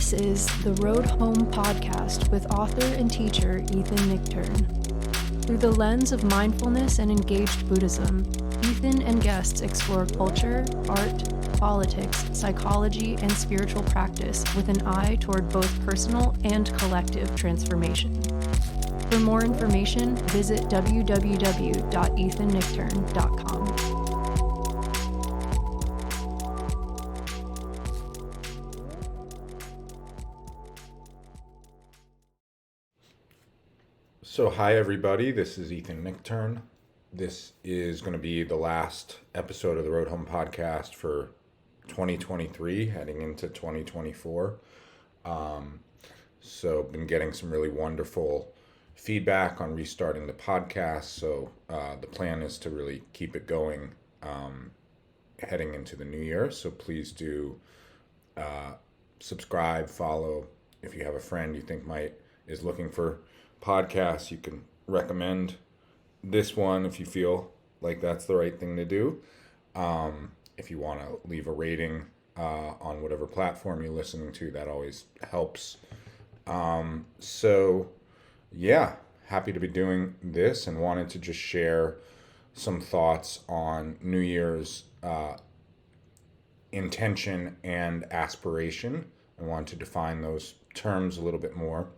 This is the Road Home podcast with author and teacher Ethan Nichtern. Through the lens of mindfulness and engaged Buddhism, Ethan and guests explore culture, art, politics, psychology, and spiritual practice with an eye toward both personal and collective transformation. For more information, visit www.ethannichtern.com. So hi everybody, this is Ethan Nichtern. This is going to be the last episode of the Road Home podcast for 2023, heading into 2024. So been getting some really wonderful feedback on restarting the podcast. So the plan is to really keep it going heading into the new year. So please do subscribe, follow. If you have a friend you think is looking for podcasts, you can recommend this one if you feel like that's the right thing to do. If you want to leave a rating on whatever platform you're listening to, that always helps. So yeah, happy to be doing this and wanted to just share some thoughts on New Year's intention and aspiration. I want to define those terms a little bit more.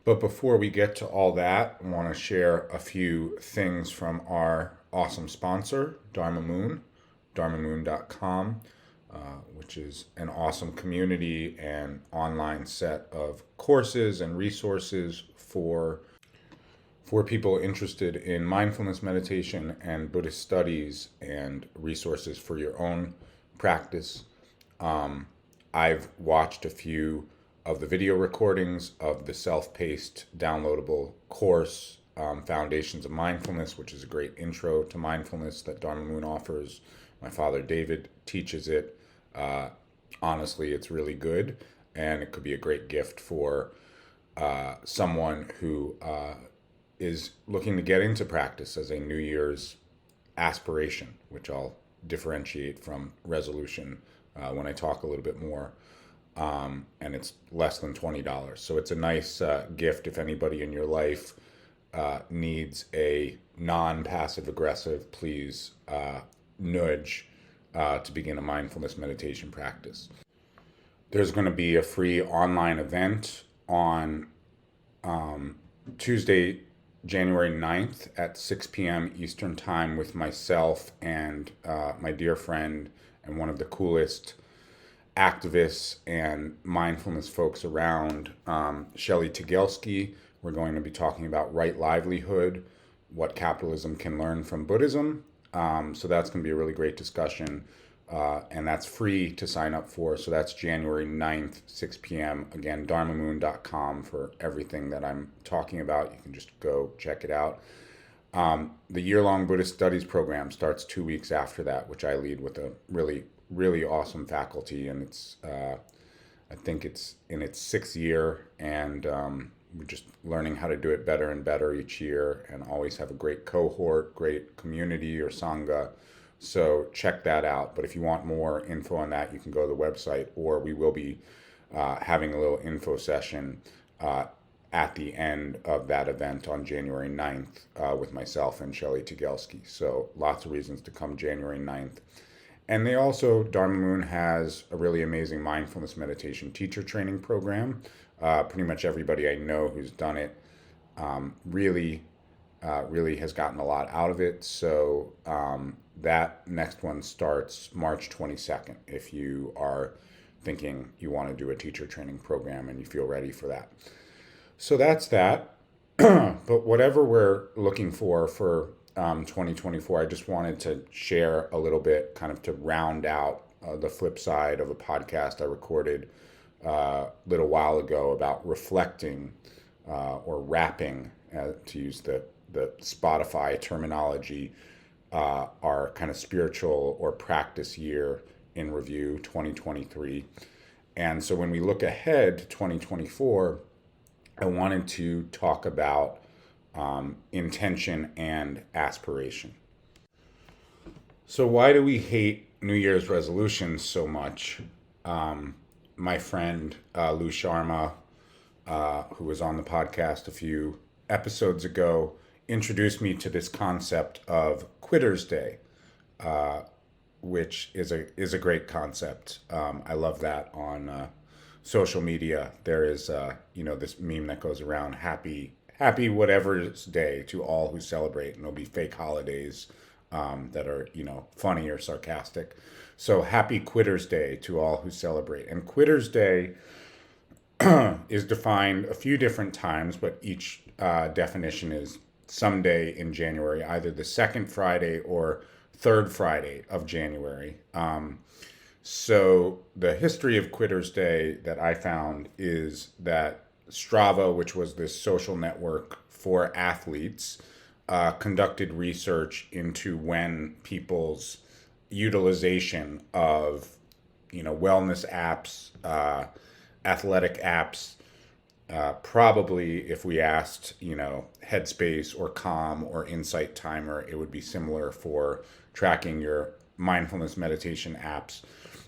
But before we get to all that, I want to share a few things from our awesome sponsor, Dharma Moon, dharmamoon.com, which is an awesome community and online set of courses and resources for people interested in mindfulness meditation and Buddhist studies, and resources for your own practice. I've watched a few of the video recordings of the self-paced downloadable course, Foundations of Mindfulness, which is a great intro to mindfulness that Dharma Moon offers. My father David teaches it. Honestly, it's really good, and it could be a great gift for someone who is looking to get into practice as a New Year's aspiration, which I'll differentiate from resolution when I talk a little bit more. And it's less than $20. So it's a nice gift if anybody in your life needs a non-passive aggressive, please nudge to begin a mindfulness meditation practice. There's going to be a free online event on Tuesday, January 9th at 6 p.m. Eastern Time with myself and my dear friend and one of the coolest activists and mindfulness folks around, Shelley Tigelski. We're going to be talking about right livelihood, what capitalism can learn from Buddhism. So that's going to be a really great discussion, and that's free to sign up for. So that's January 9th, 6 p.m. Again, dharmamoon.com for everything that I'm talking about. You can just go check it out. The year-long Buddhist Studies program starts 2 weeks after that, which I lead with a really awesome faculty, and it's I think it's in its 6th year, and we're just learning how to do it better and better each year, and always have a great cohort, great community or sangha. So check that out. But if you want more info on that, you can go to the website, or we will be having a little info session at the end of that event on January 9th with myself and Shelley Tigelski. So lots of reasons to come January 9th. And they also, Dharma Moon has a really amazing mindfulness meditation teacher training program. Pretty much everybody I know who's done it really has gotten a lot out of it. So that next one starts March 22nd if you are thinking you want to do a teacher training program and you feel ready for that. So that's that. But whatever we're looking for 2024, I just wanted to share a little bit kind of to round out the flip side of a podcast I recorded a little while ago about reflecting or wrapping, to use the Spotify terminology, our kind of spiritual or practice year in review, 2023. And so when we look ahead to 2024, I wanted to talk about intention and aspiration. So why do we hate New Year's resolutions so much? my friend Lou Sharma, who was on the podcast a few episodes ago, introduced me to this concept of Quitter's Day, which is a great concept. I love that on social media. There is this meme that goes around, happy whatever's day to all who celebrate, and there'll be fake holidays that are funny or sarcastic. So happy Quitter's Day to all who celebrate. And Quitter's Day is defined a few different times, but each definition is someday in January, either the second Friday or third Friday of January. So the history of Quitter's Day that I found is that Strava, which was this social network for athletes, conducted research into when people's utilization of wellness apps, athletic apps, probably if we asked Headspace or Calm or Insight Timer, it would be similar for tracking your mindfulness meditation apps.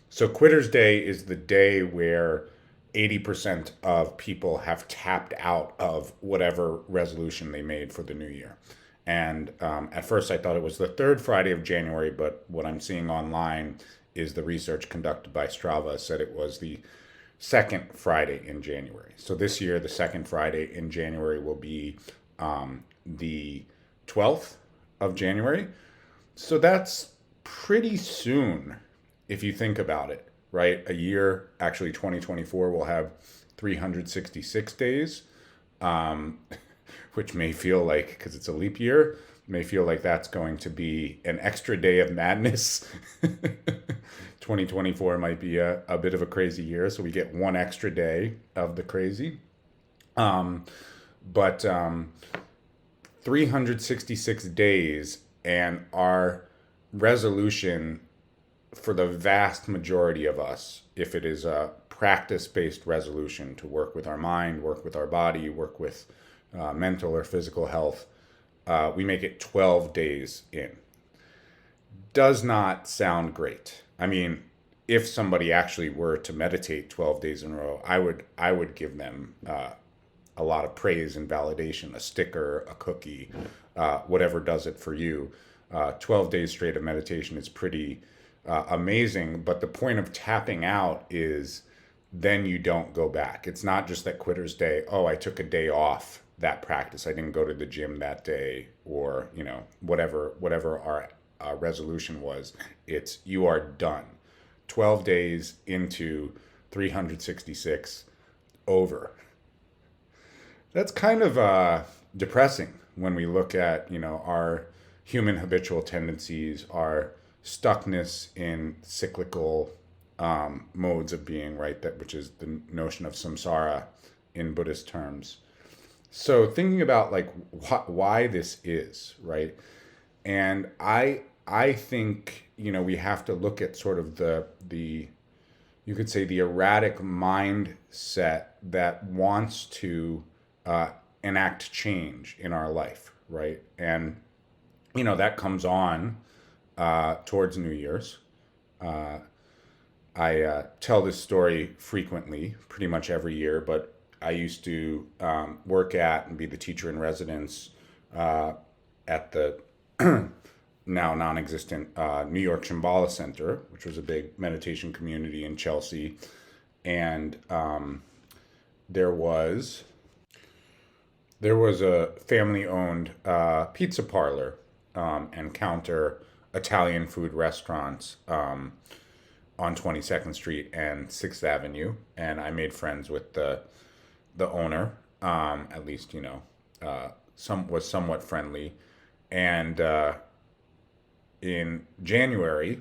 So Quitter's Day is the day where 80% of people have tapped out of whatever resolution they made for the new year. And at first I thought it was the third Friday of January, but what I'm seeing online is the research conducted by Strava said it was the second Friday in January. So this year, the second Friday in January will be the 12th of January. So that's pretty soon if you think about it, right? A year, actually 2024 will have 366 days, which may feel like, because it's a leap year, may feel like that's going to be an extra day of madness. 2024 might be a bit of a crazy year, so we get one extra day of the crazy. But 366 days, and our resolution for the vast majority of us, if it is a practice-based resolution to work with our mind, work with our body, work with mental or physical health, we make it 12 days in. Does not sound great. I mean, if somebody actually were to meditate 12 days in a row, I would give them a lot of praise and validation, a sticker, a cookie, whatever does it for you. 12 days straight of meditation is pretty amazing, but the point of tapping out is then you don't go back. It's not just that Quitter's Day, oh, I took a day off that practice. I didn't go to the gym that day, or, whatever our resolution was. It's you are done. 12 days into 366, over. That's kind of depressing when we look at, our human habitual tendencies, our stuckness in cyclical modes of being, right? Which is the notion of samsara in Buddhist terms. So thinking about like why this is, right? And I think, we have to look at sort of the you could say the erratic mindset that wants to enact change in our life, right? And, that comes on towards New Year's. I tell this story frequently, pretty much every year, but I used to work at and be the teacher in residence at the now non-existent New York Shambhala Center, which was a big meditation community in Chelsea. And there was a family-owned pizza parlor and counter Italian food restaurants on 22nd Street and 6th Avenue. And I made friends with the owner, at least, was somewhat friendly. And in January,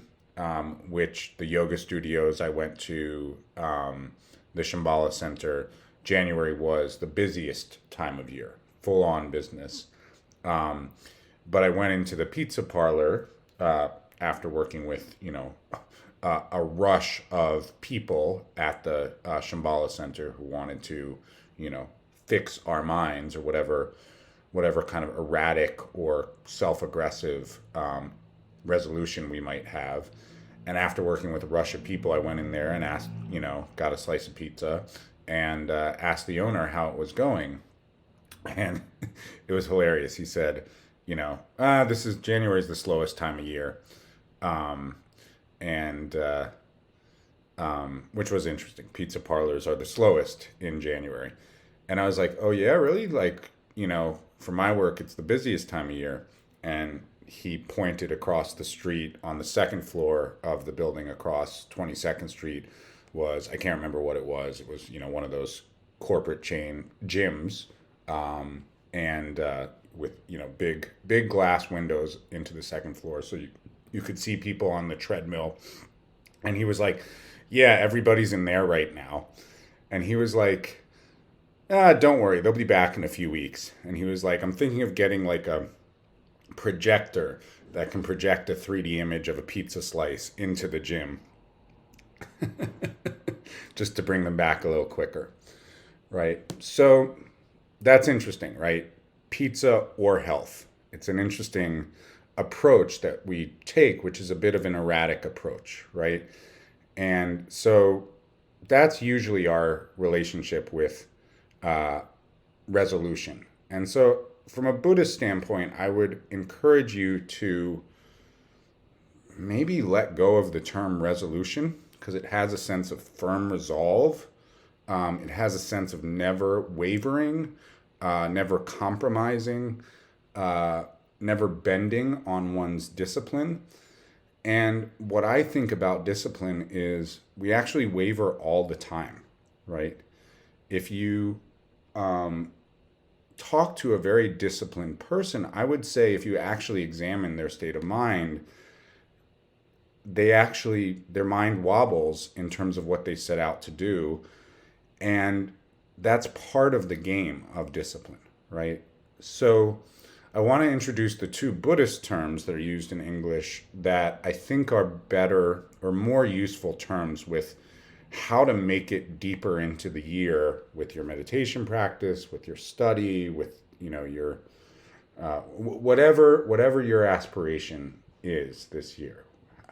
which the yoga studios I went to, the Shambhala Center, January was the busiest time of year, full on business. But I went into the pizza parlor after working with, a rush of people at the Shambhala Center who wanted to, fix our minds or whatever kind of erratic or self-aggressive resolution we might have. And after working with a rush of people, I went in there and asked, got a slice of pizza and asked the owner how it was going. And it was hilarious. He said, this is January is the slowest time of year. And which was interesting. Pizza parlors are the slowest in January. And I was like, oh, yeah, really? Like, for my work, it's the busiest time of year. And he pointed across the street on the second floor of the building across 22nd Street I can't remember what it was. It was, one of those corporate chain gyms, and with, big glass windows into the second floor. So you could see people on the treadmill. And he was like, yeah, everybody's in there right now. And he was like, don't worry, they'll be back in a few weeks. And he was like, I'm thinking of getting like a projector that can project a 3D image of a pizza slice into the gym just to bring them back a little quicker, right? So that's interesting, right? Pizza or health. It's an interesting approach that we take, which is a bit of an erratic approach, right? And so that's usually our relationship with resolution. And so from a Buddhist standpoint, I would encourage you to maybe let go of the term resolution, because it has a sense of firm resolve. It has a sense of never wavering, never compromising, never bending on one's discipline. And what I think about discipline is we actually waver all the time, right? If you talk to a very disciplined person, I would say if you actually examine their state of mind, their mind wobbles in terms of what they set out to do. And that's part of the game of discipline, right? So I want to introduce the two Buddhist terms that are used in English that I think are better or more useful terms with how to make it deeper into the year with your meditation practice, with your study, with your whatever your aspiration is this year,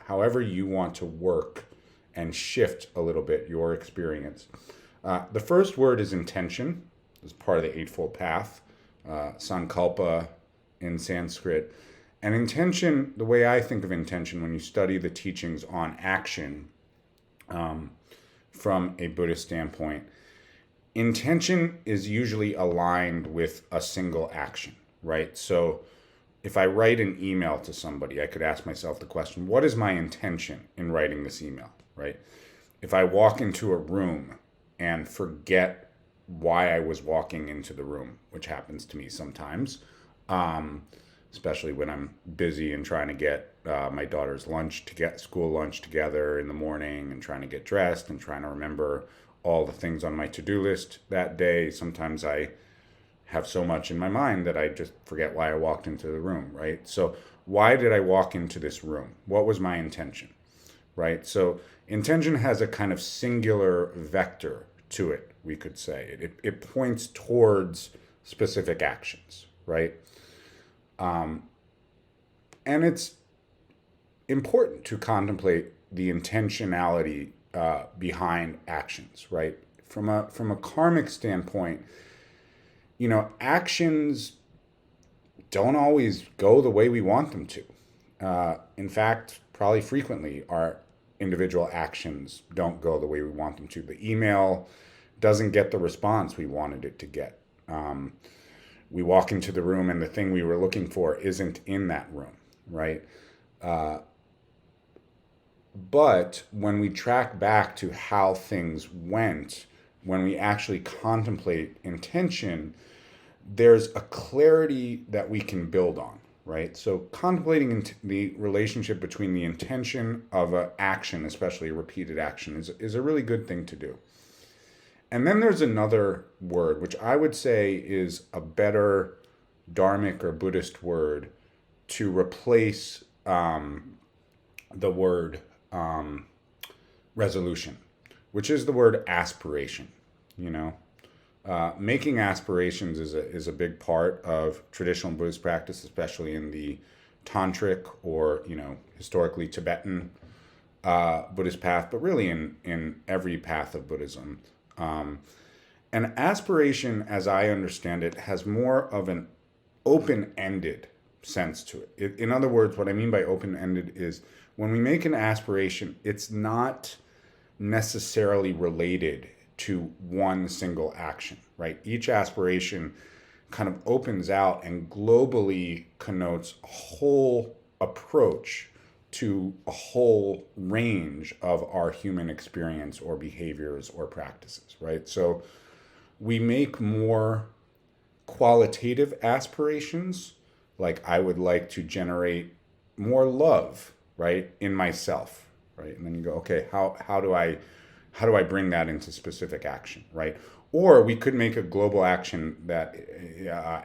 however you want to work and shift a little bit your experience. The first word is intention. It's part of the Eightfold Path, sankalpa in Sanskrit. And intention, the way I think of intention when you study the teachings on action from a Buddhist standpoint, intention is usually aligned with a single action, right? So if I write an email to somebody, I could ask myself the question, what is my intention in writing this email, right? If I walk into a room and forget why I was walking into the room, which happens to me sometimes, especially when I'm busy and trying to get my daughter's school lunch together in the morning and trying to get dressed and trying to remember all the things on my to-do list that day. Sometimes I have so much in my mind that I just forget why I walked into the room, right? So why did I walk into this room? What was my intention, right? So intention has a kind of singular vector to it, we could say. It points towards specific actions, right? And it's important to contemplate the intentionality behind actions, right? From a karmic standpoint, actions don't always go the way we want them to. In fact, probably frequently our individual actions don't go the way we want them to. The email doesn't get the response we wanted it to get. We walk into the room and the thing we were looking for isn't in that room, right? But when we track back to how things went, when we actually contemplate intention, there's a clarity that we can build on, right? So contemplating the relationship between the intention of an action, especially a repeated action, is a really good thing to do. And then there's another word, which I would say is a better Dharmic or Buddhist word to replace the word resolution, which is the word aspiration. Making aspirations is a big part of traditional Buddhist practice, especially in the tantric or historically Tibetan Buddhist path, but really in every path of Buddhism. And aspiration, as I understand it, has more of an open-ended sense to it. In other words, what I mean by open-ended is when we make an aspiration, it's not necessarily related to one single action, right? Each aspiration kind of opens out and globally connotes a whole approach to a whole range of our human experience or behaviors or practices, right? So we make more qualitative aspirations, like I would like to generate more love, right, in myself, right? And then you go, okay, how do I bring that into specific action, right? Or we could make a global action that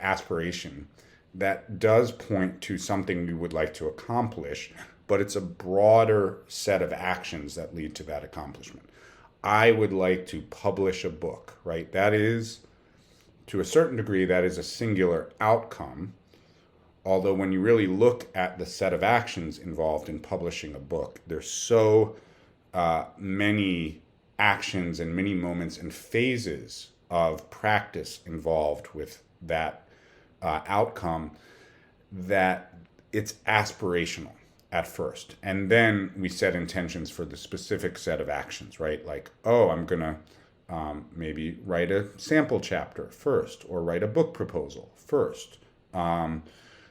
aspiration that does point to something we would like to accomplish, but it's a broader set of actions that lead to that accomplishment. I would like to publish a book, right? That is, to a certain degree, that is a singular outcome. Although when you really look at the set of actions involved in publishing a book, there's so many actions and many moments and phases of practice involved with that outcome that it's aspirational at first. And then we set intentions for the specific set of actions, right? Like, oh, I'm going to maybe write a sample chapter first, or write a book proposal first.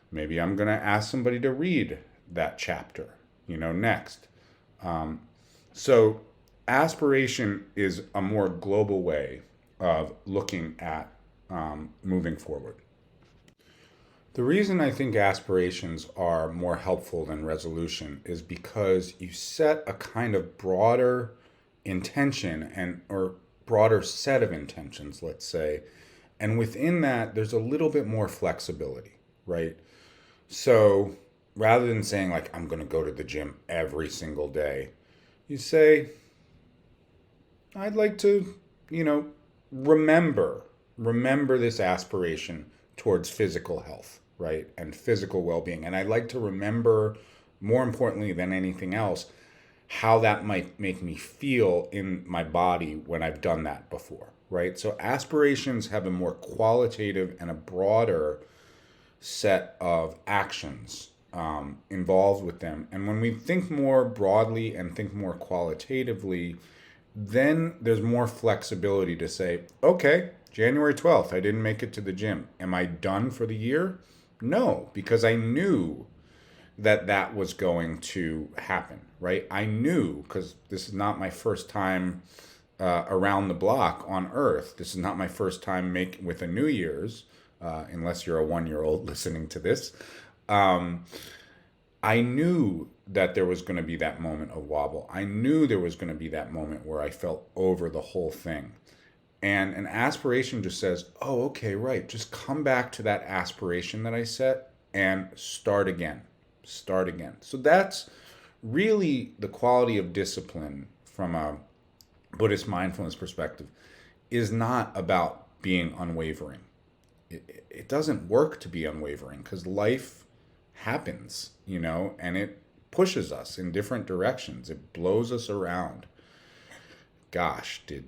Maybe I'm going to ask somebody to read that chapter, next. So aspiration is a more global way of looking at moving forward. The reason I think aspirations are more helpful than resolution is because you set a kind of broader intention or broader set of intentions, let's say, and within that there's a little bit more flexibility, right? So rather than saying like, I'm going to go to the gym every single day, you say, I'd like to, remember this aspiration towards physical health, right? And physical well-being. And I'd like to remember, more importantly than anything else, how that might make me feel in my body when I've done that before, right? So aspirations have a more qualitative and a broader set of actions involved with them. And when we think more broadly and think more qualitatively, then there's more flexibility to say, okay, January 12th, I didn't make it to the gym. Am I done for the year? No, because I knew that was going to happen, right? I knew, because this is not my first time around the block on Earth. This is not my first time with a New Year's, unless you're a 1-year-old listening to this. I knew that there was going to be that moment of wobble. I knew there was going to be that moment where I felt over the whole thing. And an aspiration just says, oh, okay, right. Just come back to that aspiration that I set and start again. Start again. So that's really the quality of discipline from a Buddhist mindfulness perspective, is not about being unwavering. It doesn't work to be unwavering because life happens, and it pushes us in different directions. It blows us around. Gosh, did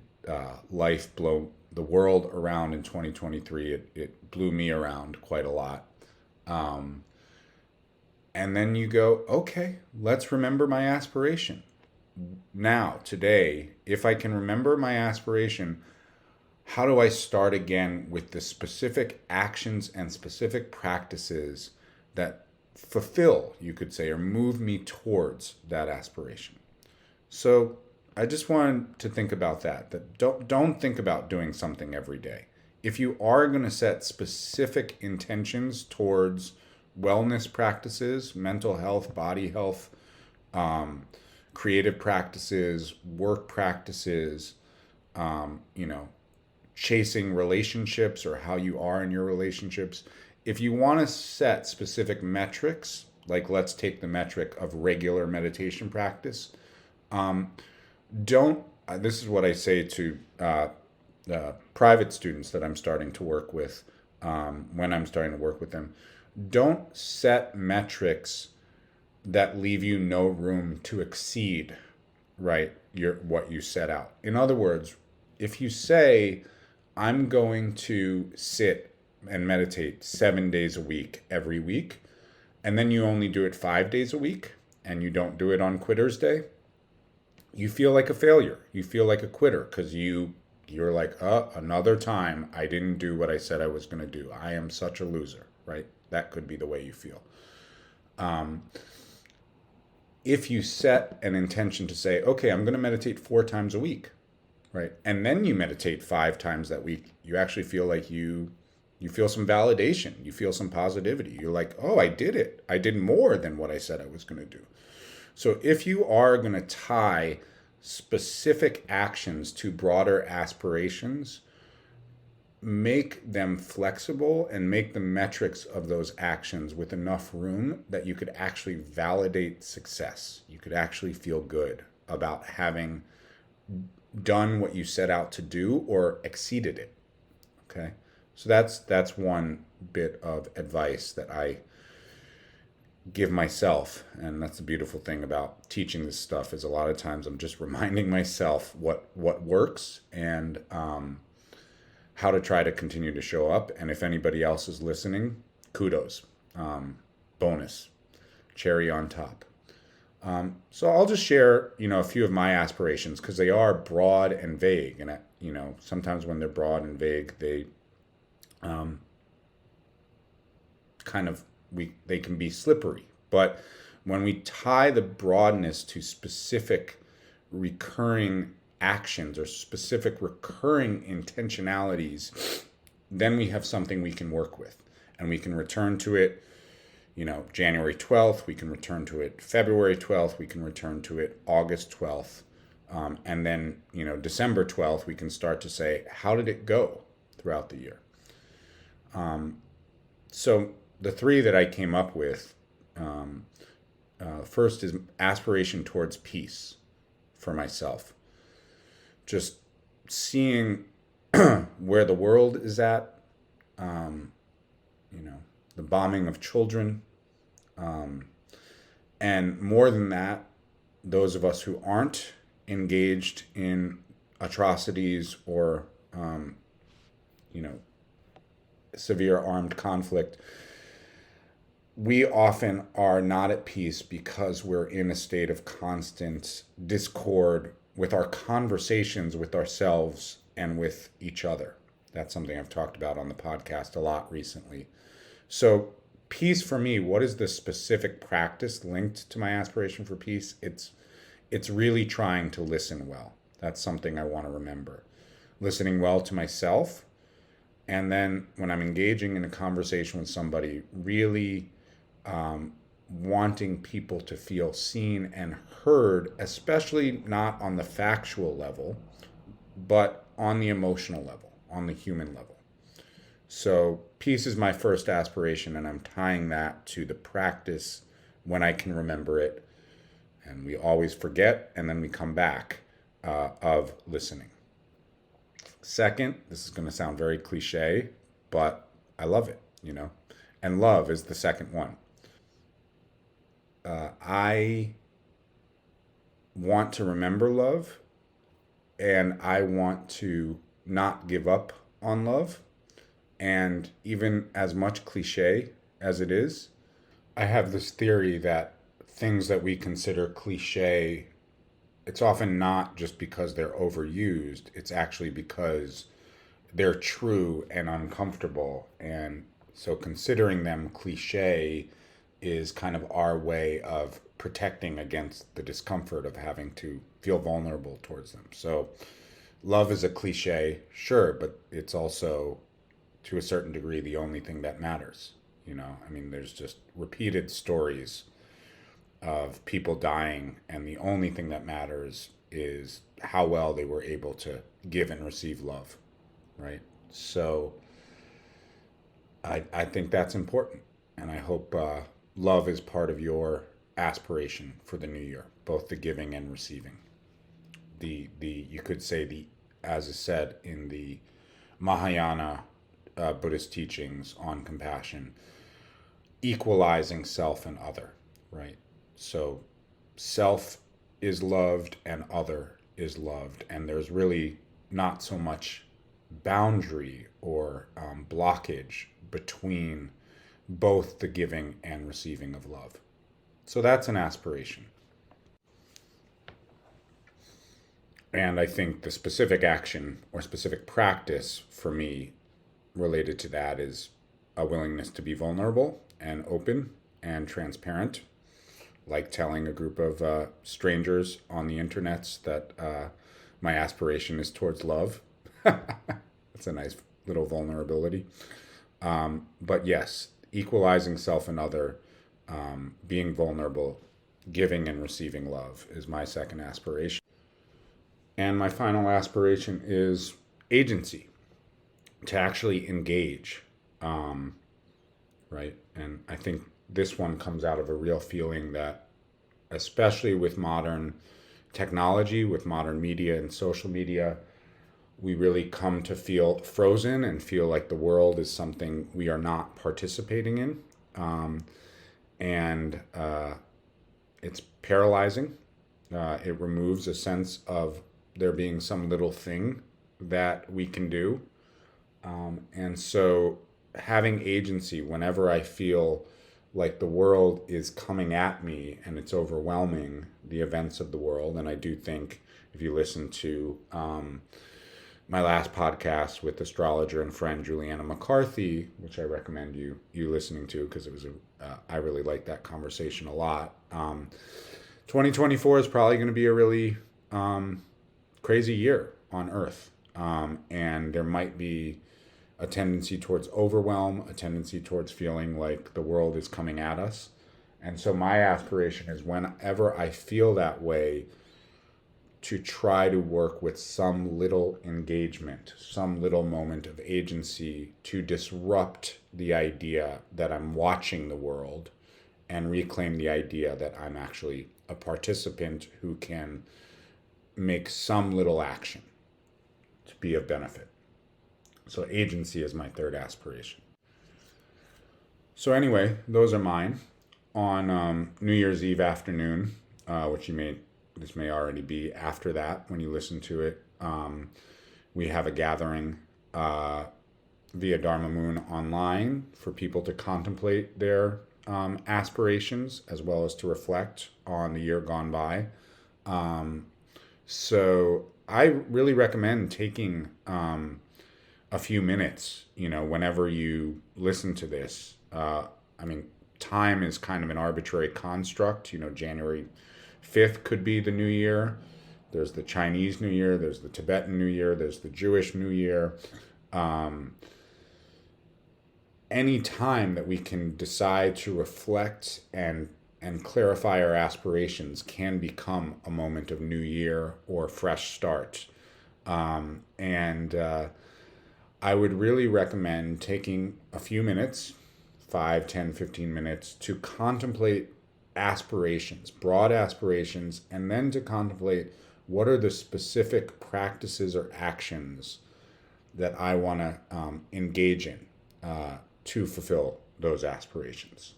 life blow the world around in 2023? It blew me around quite a lot. And then you go, okay, let's remember my aspiration. Now, today, if I can remember my aspiration, how do I start again with the specific actions and specific practices that fulfill, you could say, or move me towards that aspiration? So I just wanted to think about that don't think about doing something every day. If you are going to set specific intentions towards wellness practices, mental health, body health, creative practices, work practices, chasing relationships or how you are in your relationships. If you want to set specific metrics, like let's take the metric of regular meditation practice, this is what I say to private students that I'm starting to work with, when I'm starting to work with them. Don't set metrics that leave you no room to exceed right, what you set out. In other words, if you say, I'm going to sit and meditate 7 days a week every week, and then you only do it 5 days a week, and you don't do it on Quitter's Day, you feel like a failure. You feel like a quitter because you're like, another time I didn't do what I said I was going to do. I am such a loser, right? That could be the way you feel. If you set an intention to say, okay, I'm going to meditate 4 times a week, right? And then you meditate 5 times that week, you actually feel like you feel some validation. You feel some positivity. You're like, oh, I did it. I did more than what I said I was going to do. So if you are going to tie specific actions to broader aspirations, make them flexible and make the metrics of those actions with enough room that you could actually validate success. You could actually feel good about having done what you set out to do or exceeded it. Okay? So that's one bit of advice that I give myself, and that's the beautiful thing about teaching this stuff is a lot of times I'm just reminding myself what works and how to try to continue to show up. And if anybody else is listening, kudos, bonus, cherry on top. So I'll just share, a few of my aspirations because they are broad and vague, and sometimes when they're broad and vague, they they can be slippery. But when we tie the broadness to specific recurring actions or specific recurring intentionalities, then we have something we can work with. And we can return to it, January 12th, we can return to it February 12th, we can return to it August 12th. And then, December 12th, we can start to say, how did it go throughout the year? So the 3 that I came up with, first is aspiration towards peace for myself. Just seeing where the world is at, the bombing of children, and more than that, those of us who aren't engaged in atrocities or, severe armed conflict, we often are not at peace because we're in a state of constant discord with our conversations with ourselves and with each other. That's something I've talked about on the podcast a lot recently. So peace for me, what is the specific practice linked to my aspiration for peace? It's really trying to listen well. That's something I want to remember. Listening well to myself. And then when I'm engaging in a conversation with somebody, really wanting people to feel seen and heard, especially not on the factual level, but on the emotional level, on the human level. So peace is my first aspiration, and I'm tying that to the practice when I can remember it. And we always forget, and then we come back of listening. Second, this is going to sound very cliche, but I love it, and love is the second one. I want to remember love, and I want to not give up on love. And even as much cliche as it is, I have this theory that things that we consider cliche, it's often not just because they're overused, it's actually because they're true and uncomfortable. And so considering them cliche is kind of our way of protecting against the discomfort of having to feel vulnerable towards them. So love is a cliche, sure, but it's also, to a certain degree, the only thing that matters. There's just repeated stories of people dying, and the only thing that matters is how well they were able to give and receive love, right? So I think that's important, and I hope love is part of your aspiration for the new year, both the giving and receiving. The you could say, as is said in the Mahayana Buddhist teachings on compassion, equalizing self and other, right? So self is loved and other is loved. And there's really not so much boundary or blockage between both the giving and receiving of love. So that's an aspiration. And I think the specific action or specific practice for me related to that is a willingness to be vulnerable and open and transparent, like telling a group of strangers on the internets that my aspiration is towards love. That's a nice little vulnerability. But yes, equalizing self and other, being vulnerable, giving and receiving love is my second aspiration. And my final aspiration is agency, to actually engage, right? And I think this one comes out of a real feeling that, especially with modern technology, with modern media and social media, we really come to feel frozen and feel like the world is something we are not participating in. And it's paralyzing. It removes a sense of there being some little thing that we can do. And so having agency whenever I feel like the world is coming at me and it's overwhelming, the events of the world. And I do think if you listen to my last podcast with astrologer and friend Juliana McCarthy, which I recommend you listening to because it was I really liked that conversation a lot. 2024 is probably going to be a really crazy year on Earth, and there might be a tendency towards overwhelm, a tendency towards feeling like the world is coming at us. And so my aspiration is whenever I feel that way, to try to work with some little engagement, some little moment of agency to disrupt the idea that I'm watching the world and reclaim the idea that I'm actually a participant who can make some little action to be of benefit. So agency is my third aspiration. So anyway, those are mine. On New Year's Eve afternoon, which this may already be after that when you listen to it, we have a gathering via Dharma Moon online for people to contemplate their aspirations as well as to reflect on the year gone by. So I really recommend taking a few minutes, whenever you listen to this. Time is kind of an arbitrary construct. January 5th could be the new year. There's the Chinese New Year. There's the Tibetan New Year. There's the Jewish New Year. Any time that we can decide to reflect and clarify our aspirations can become a moment of new year or fresh start. I would really recommend taking a few minutes, 5, 10, 15 minutes, to contemplate aspirations, broad aspirations, and then to contemplate what are the specific practices or actions that I want to engage in to fulfill those aspirations.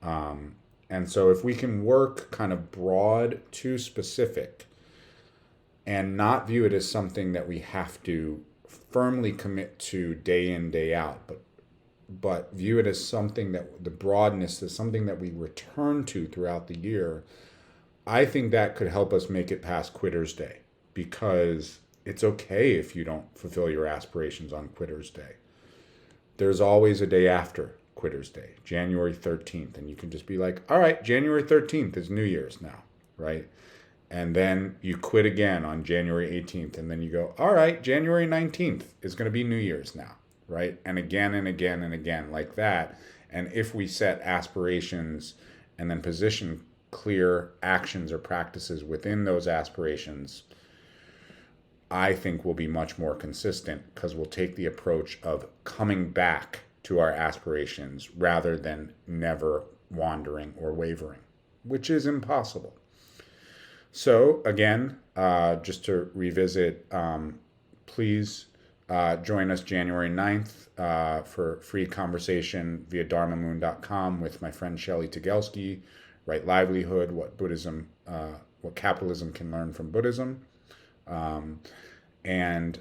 And so if we can work kind of broad to specific and not view it as something that we have to firmly commit to day in, day out, but view it as something that the broadness is something that we return to throughout the year, I think that could help us make it past Quitter's Day, because it's okay if you don't fulfill your aspirations on Quitter's Day. There's always a day after Quitter's Day, January 13th, and you can just be like, all right, January 13th is New Year's now, right? And then you quit again on January 18th, and then you go, all right, January 19th is going to be New Year's now, right? And again and again and again like that. And if we set aspirations and then position clear actions or practices within those aspirations, I think we'll be much more consistent, because we'll take the approach of coming back to our aspirations rather than never wandering or wavering, which is impossible. So again, just to revisit, please join us January 9th for free conversation via dharmamoon.com with my friend Shelley Tagelski, Right Livelihood, What Buddhism what capitalism can learn from Buddhism. And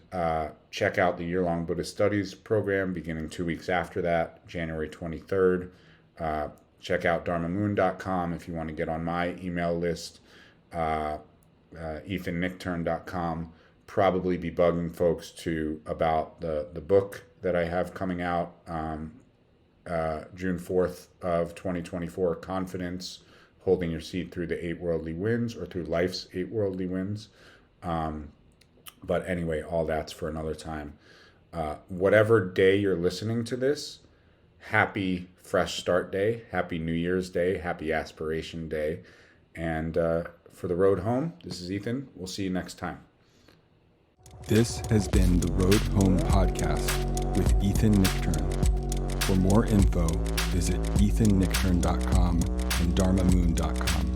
check out the year-long Buddhist Studies program beginning 2 weeks after that, January 23rd. Check out dharmamoon.com if you want to get on my email list. EthanNichtern.com. Probably be bugging folks about the book that I have coming out June 4th of 2024, Confidence, Holding Your Seat Through the 8 Worldly Winds, or Through Life's 8 Worldly Winds. But anyway, all that's for another time. Whatever day you're listening to this, happy Fresh Start Day, happy New Year's Day, happy Aspiration Day. And for the road home, this is Ethan. We'll see you next time. This has been the Road Home Podcast with Ethan Nichtern. For more info, visit ethannichtern.com and dharmamoon.com.